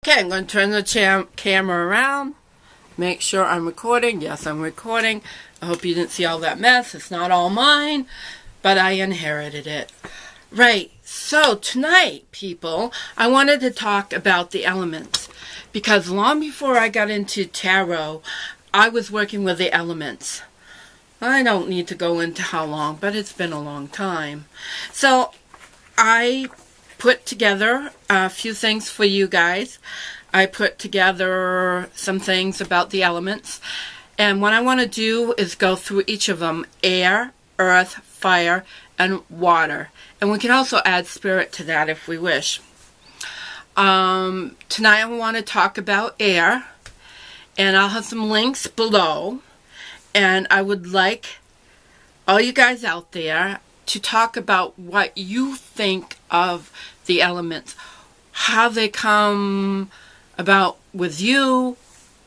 Okay, I'm going to turn the camera around. Make sure I'm recording. Yes, I'm recording. I hope you didn't see all that mess. It's not all mine, but I inherited it. Right, so tonight, people, I wanted to talk about the elements. Because long before I got into tarot, I was working with the elements. I don't need to go into how long, but it's been a long time. So I put together a few things for you guys. I put together some things about the elements. And what I want to do is go through each of them. Air, earth, fire, and water. And we can also add spirit to that if we wish. Tonight I want to talk about air. And I'll have some links below. And I would like all you guys out there to talk about what you think of the elements, how they come about with you,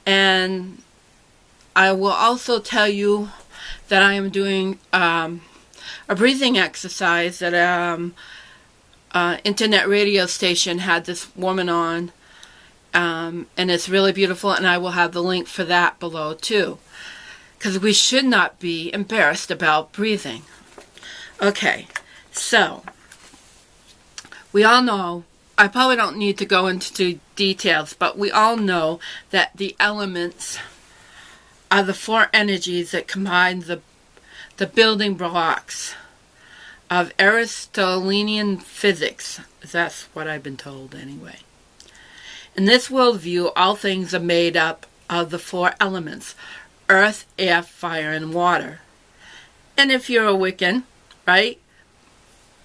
and I will also tell you that I am doing a breathing exercise that internet radio station had this woman on, and it's really beautiful, and I will have the link for that below too, because we should not be embarrassed about breathing. Okay, so we all know, I probably don't need to go into details, but we all know that the elements are the four energies that combine the building blocks of Aristotelian physics. That's what I've been told anyway. In this worldview, all things are made up of the four elements: earth, air, fire, and water. And if you're a Wiccan, right,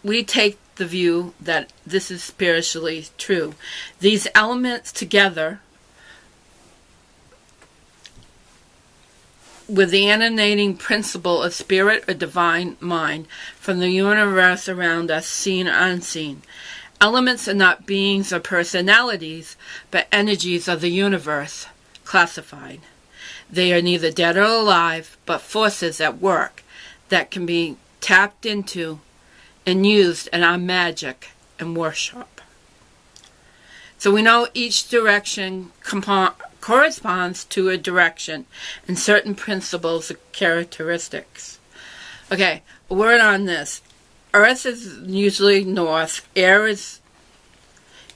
we take the view that this is spiritually true. These elements together with the emanating principle of spirit or divine mind from the universe around us, seen or unseen. Elements are not beings or personalities, but energies of the universe, classified. They are neither dead or alive, but forces at work that can be tapped into and used in our magic and worship. So we know each direction corresponds to a direction and certain principles or characteristics. Okay, a word on this. Earth is usually north, air is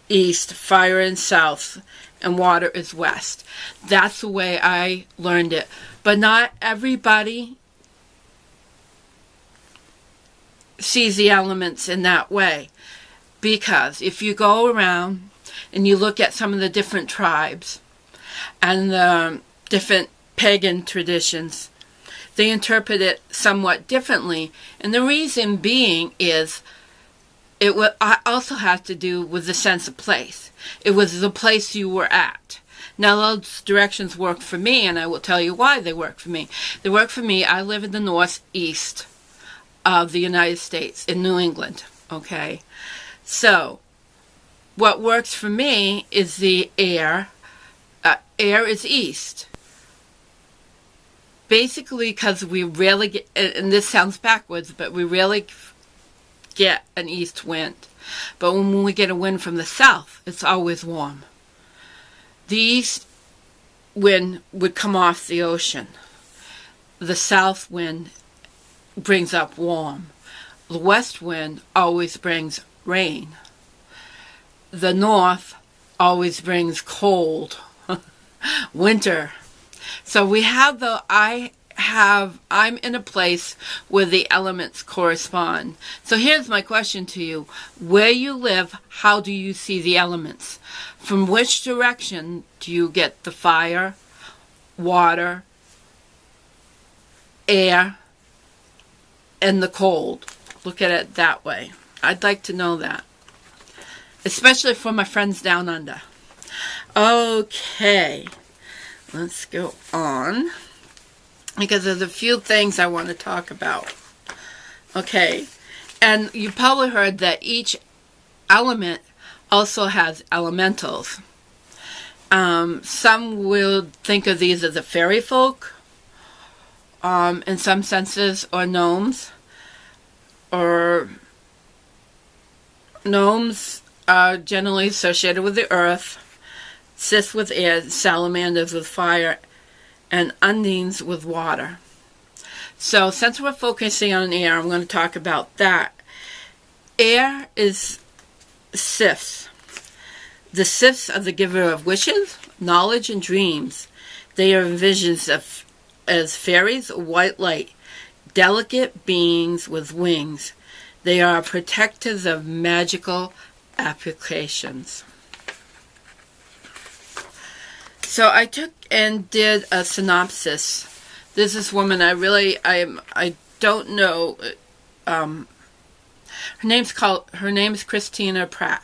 east, fire is south, and water is west. That's the way I learned it. But not everybody sees the elements in that way, because if you go around and you look at some of the different tribes and the different pagan traditions, they interpret it somewhat differently, and the reason being is it also has to do with the sense of place. It was the place you were at. Now those directions work for me, and I will tell you why they work for me. They work for me. I live in the northeast of the United States, in New England, okay? So, what works for me is the air. Air is east. Basically, because we rarely get, and this sounds backwards, but we rarely get an east wind. But when we get a wind from the south, it's always warm. The east wind would come off the ocean. The south wind brings up warm. The west wind always brings rain. The north always brings cold, winter. So we have I'm in a place where the elements correspond. So here's my question to you. Where you live, how do you see the elements? From which direction do you get the fire, water, air, and the cold? Look at it that way. I'd like to know that. Especially for my friends down under. Okay. Let's go on. Because there's a few things I want to talk about. Okay. And you probably heard that each element also has elementals. Some will think of these as the fairy folk, in some senses, or gnomes. Or gnomes are generally associated with the earth. Siths with air, salamanders with fire, and undines with water. So since we're focusing on air, I'm going to talk about that. Air is Siths. The Siths are the giver of wishes, knowledge, and dreams. They are visions as fairies or white light, delicate beings with wings. They are protectors of magical applications. So I took and did a synopsis. There's this woman I don't know. Her name's Christina Pratt.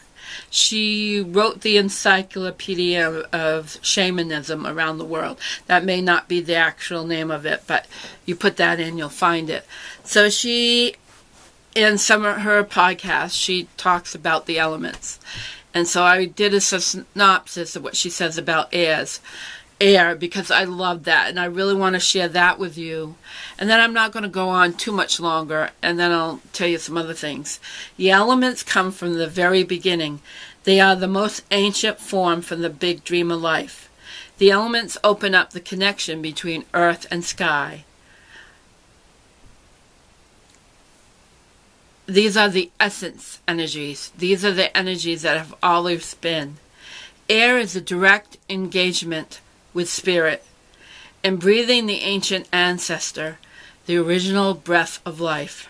She wrote the Encyclopedia of Shamanism around the world. That may not be the actual name of it, but you put that in, you'll find it. So she, in some of her podcasts, she talks about the elements. And so I did a synopsis of what she says about air, because I love that, and I really want to share that with you. And then I'm not going to go on too much longer, and then I'll tell you some other things. The elements come from the very beginning. They are the most ancient form from the big dream of life. The elements open up the connection between earth and sky. These are the essence energies. These are the energies that have always been. Air is a direct engagement with spirit, and breathing the ancient ancestor, the original breath of life.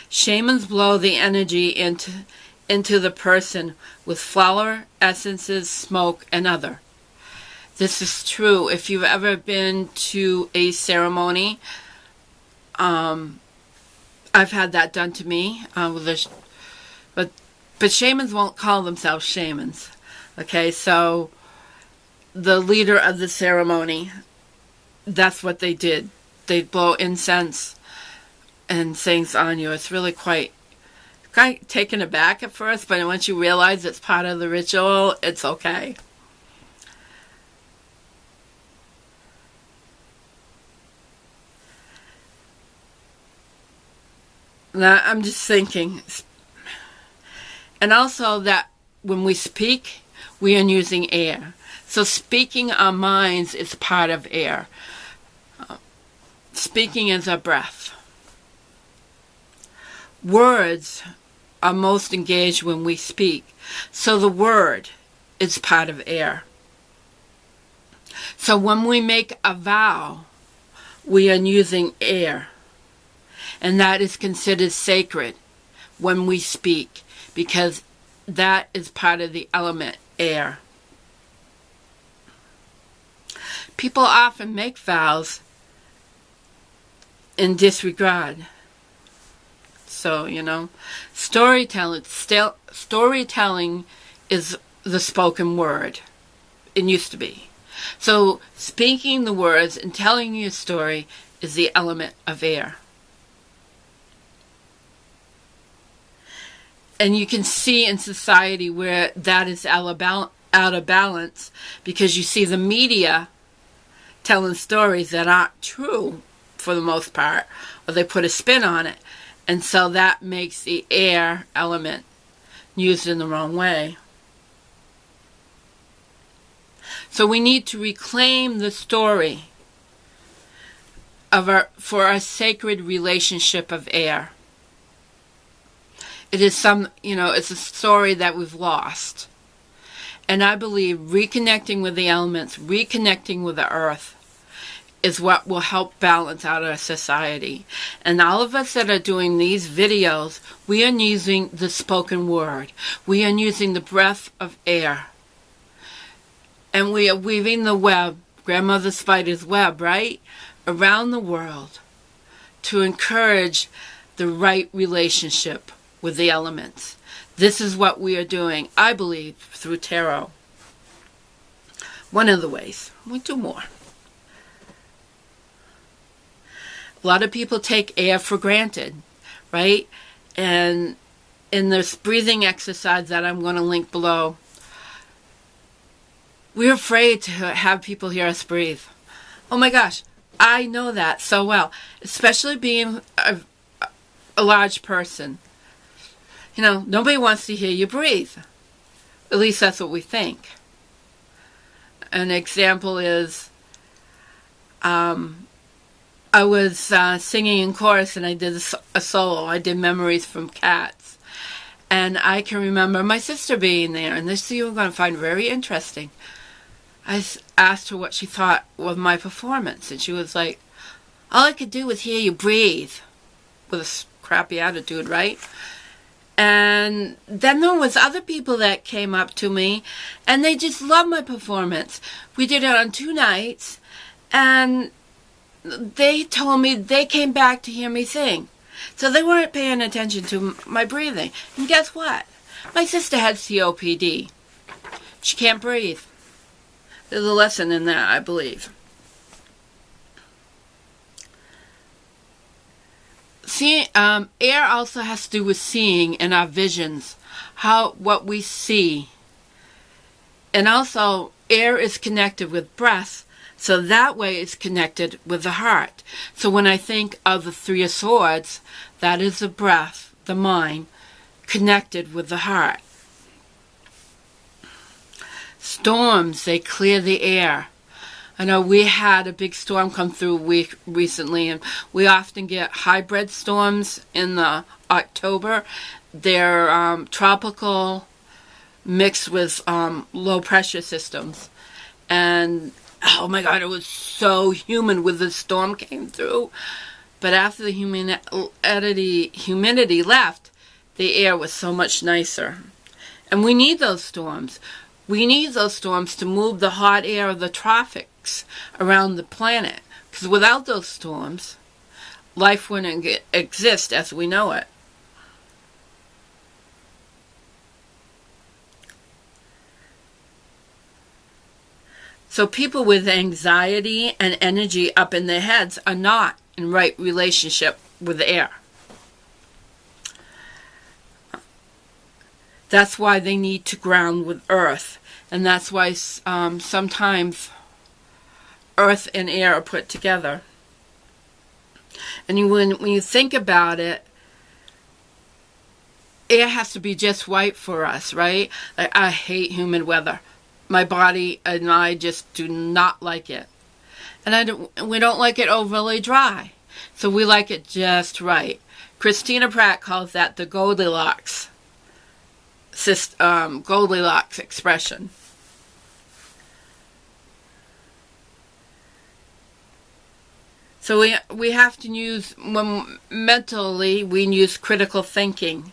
Shamans blow the energy into the person with flower, essences, smoke, and other. This is true. If you've ever been to a ceremony, I've had that done to me. But shamans won't call themselves shamans. Okay, so the leader of the ceremony, that's what they did. They'd blow incense and things on you. It's really quite taken aback at first, but once you realize it's part of the ritual, it's okay. Now, I'm just thinking, and also that when we speak, we are using air. So speaking our minds is part of air. Speaking is our breath. Words are most engaged when we speak. So the word is part of air. So when we make a vow, we are using air. And that is considered sacred when we speak, because that is part of the element air. People often make vows in disregard. So, storytelling is the spoken word. It used to be. So speaking the words and telling your story is the element of air. And you can see in society where that is out of balance, because you see the media telling stories that aren't true for the most part, or they put a spin on it. And so that makes the air element used in the wrong way. So we need to reclaim the story for our sacred relationship of air. It is it's a story that we've lost. And I believe reconnecting with the elements, reconnecting with the earth, is what will help balance out our society. And all of us that are doing these videos, we are using the spoken word. We are using the breath of air. And we are weaving the web, Grandmother Spider's web, right, around the world to encourage the right relationship with the elements. This is what we are doing, I believe, through tarot. One of the ways. We'll do more. A lot of people take air for granted, right? And in this breathing exercise that I'm going to link below, we're afraid to have people hear us breathe. Oh my gosh, I know that so well, especially being a large person. Nobody wants to hear you breathe. At least that's what we think. an example is I was singing in chorus, and I did a solo. I did Memories from Cats. And I can remember my sister being there, and this you were going to find very interesting. I asked her what she thought of my performance, and she was like, all I could do was hear you breathe, with a crappy attitude, right? And then there was other people that came up to me, and they just loved my performance. We did it on 2 nights, and they told me they came back to hear me sing. So they weren't paying attention to my breathing. And guess what? My sister had COPD. She can't breathe. There's a lesson in that, I believe. See, air also has to do with seeing in our visions, what we see. And also, air is connected with breath, so that way it's connected with the heart. So when I think of the 3 of Swords, that is the breath, the mind, connected with the heart. Storms, they clear the air. I know we had a big storm come through recently, and we often get hybrid storms in the October. They're tropical mixed with low pressure systems. And oh my God, it was so humid when the storm came through. But after the humidity left, the air was so much nicer. And we need those storms. We need those storms to move the hot air of the tropics around the planet. Because without those storms, life wouldn't exist as we know it. So people with anxiety and energy up in their heads are not in right relationship with the air. That's why they need to ground with earth. And that's why sometimes earth and air are put together. And when you think about it, air has to be just right for us, right? Like, I hate humid weather. My body and I just do not like it. And we don't like it overly dry. So we like it just right. Christina Pratt calls that the Goldilocks expression. So we have to use, mentally, we use critical thinking.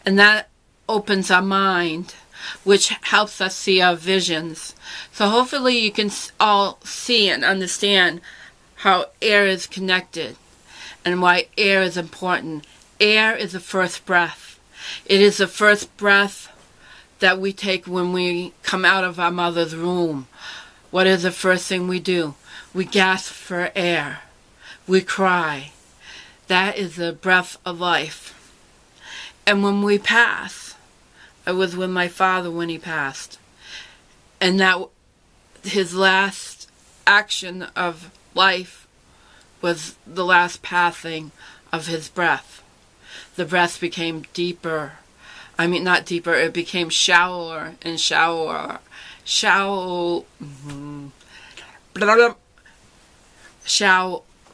And that opens our mind, which helps us see our visions. So hopefully you can all see and understand how air is connected and why air is important. Air is the first breath. It is the first breath that we take when we come out of our mother's womb. What is the first thing we do? We gasp for air. We cry. That is the breath of life. And when we pass, I was with my father when he passed. And that his last action of life was the last passing of his breath. The breath became deeper. I mean, not deeper, it became shallower and shallower.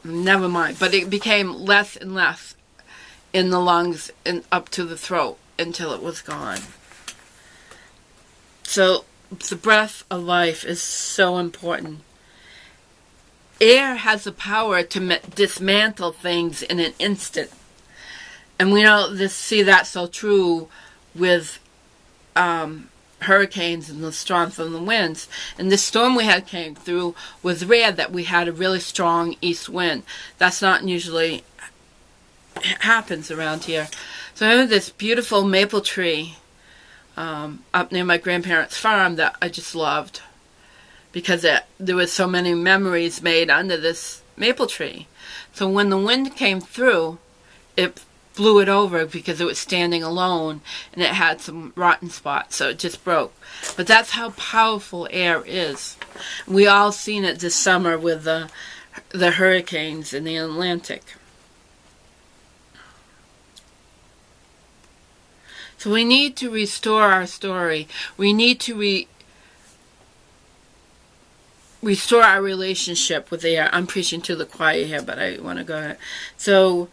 Never mind. But it became less and less in the lungs and up to the throat until it was gone. So the breath of life is so important. Air has the power to dismantle things in an instant. And we see that so true with hurricanes and the storm from the winds. And the storm we had came through was rare that we had a really strong east wind. That's not usually happens around here. So I have this beautiful maple tree up near my grandparents' farm that I just loved because there was so many memories made under this maple tree. So when the wind came through, it blew it over because it was standing alone and it had some rotten spots, so it just broke. But that's how powerful air is. We all seen it this summer with the hurricanes in the Atlantic. So we need to restore our story. We need to restore our relationship with air. I'm preaching to the choir here, but I want to go ahead. So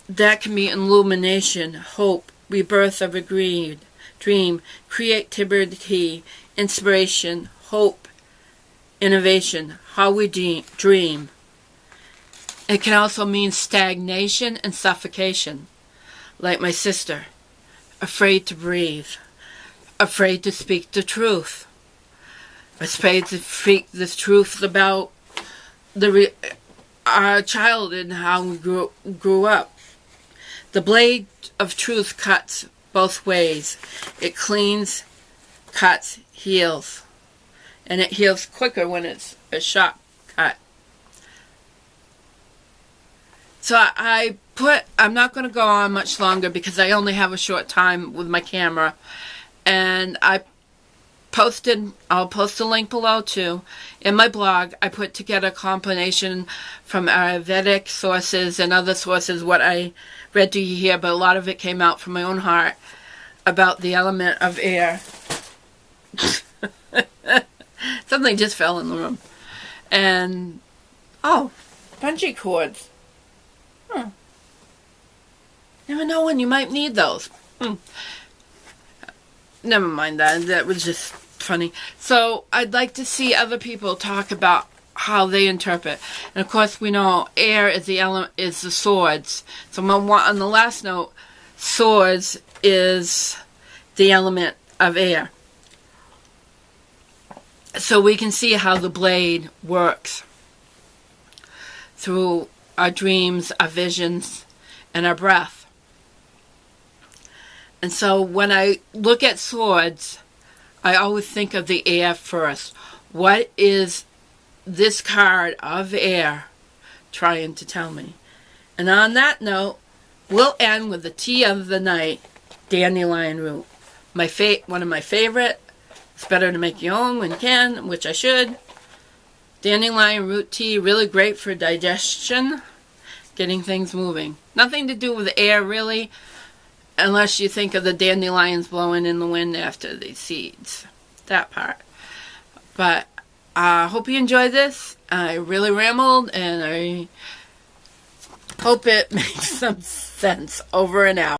that can be illumination, hope, rebirth of a dream, creativity, inspiration, hope, innovation, how we dream. It can also mean stagnation and suffocation, like my sister, afraid to breathe, afraid to speak the truth, afraid to speak the truth about our child and how we grew up. The blade of truth cuts both ways. It cleans, cuts, heals. And it heals quicker when it's a sharp cut. So I'm not going to go on much longer because I only have a short time with my camera. And I'll post a link below too. In my blog, I put together a combination from Ayurvedic sources and other sources, what I read to you here, but a lot of it came out from my own heart about the element of air. Something just fell in the room. And, oh, bungee cords. Never know when you might need those. Never mind that. That was just funny. So I'd like to see other people talk about how they interpret. And of course we know air is the element, is the swords. So on the last note, swords is the element of air. So we can see how the blade works through our dreams, our visions, and our breath. And so when I look at swords, I always think of the air first. What is this card of air trying to tell me? And on that note, we'll end with the tea of the night, dandelion root. One of my favorite. It's better to make your own when you can, which I should. Dandelion root tea, really great for digestion, getting things moving. Nothing to do with air, really, unless you think of the dandelions blowing in the wind after the seeds. That part. But I hope you enjoyed this. I really rambled, and I hope it makes some sense. Over and out.